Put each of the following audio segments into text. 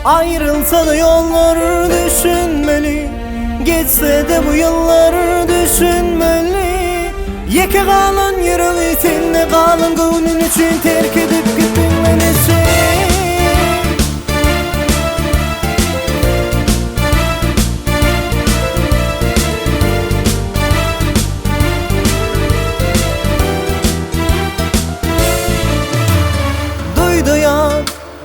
Ayrılsa da yollar düşünmeli, geçse de bu yıllar düşünmeli. Yeke kalan yüreği seninle kalan gönlün için terk edip gittin beni sen. Duydu ya,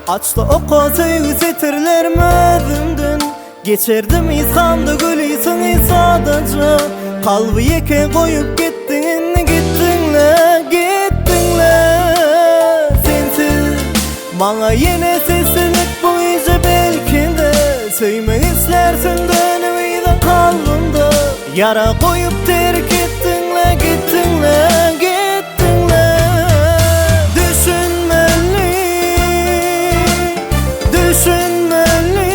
açtı o kozuyu titrler mezimden. Geçerdim İsa'mda gülüysün sadece. Kalbı yeke koyup gittin, gittinle, gittinle. Sensiz bana yine sessizlik bu iyice belki de. Söylemek istersin dönümüyle kalbimde. Yara koyup terk ettinle, gittinle, gittinle. Düşünmeli, düşünmeli,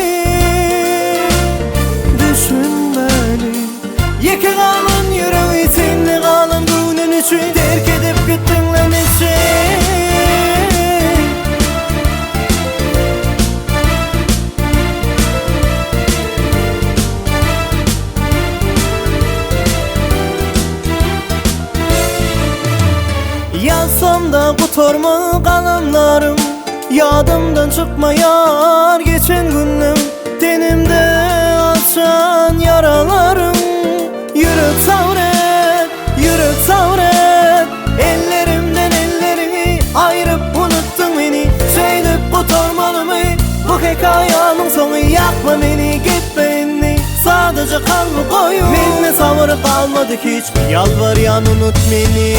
düşünmeli. Yeke kalan yüreği seninle kalan gönlün için terk edip gittin lan sen. Yazsam da kutorma kalanlarım, yadımdan çıkmayar geçen günüm. Tenimde açan yaralarım. Yürek savret, yürek savret. Ellerimden ellerimi ayırıp unuttun beni. Söyleyip kutormalı mı bu hikayenin sonu? Yakma beni, git beni, sadece kalbi koyun. Benimle sabrı kalmadı hiç, yalvaryan unut beni.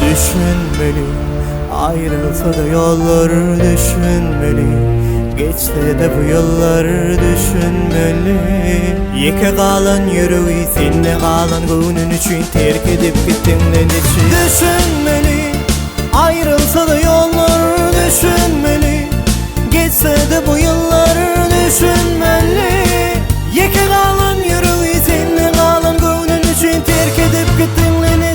Düşünmeli, ayrılsa da yollar düşünmeli. Geçse de bu yıllar düşünmeli. Yeke kalan yüreği seninle kalan gönlün için terk edip gittin lan için. Düşünmeli, ayrılsa da yollar düşünmeli. Geçse de bu yıllar düşünmeli. Yeke kalan yüreği seninle kalan gönlün için terk edip gittin lan için.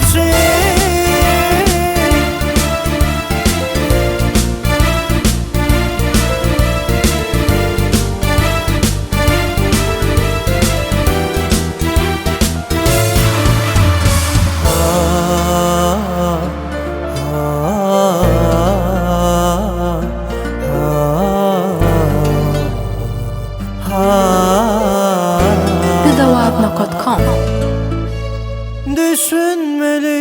Zawabna.com Düşünmeli.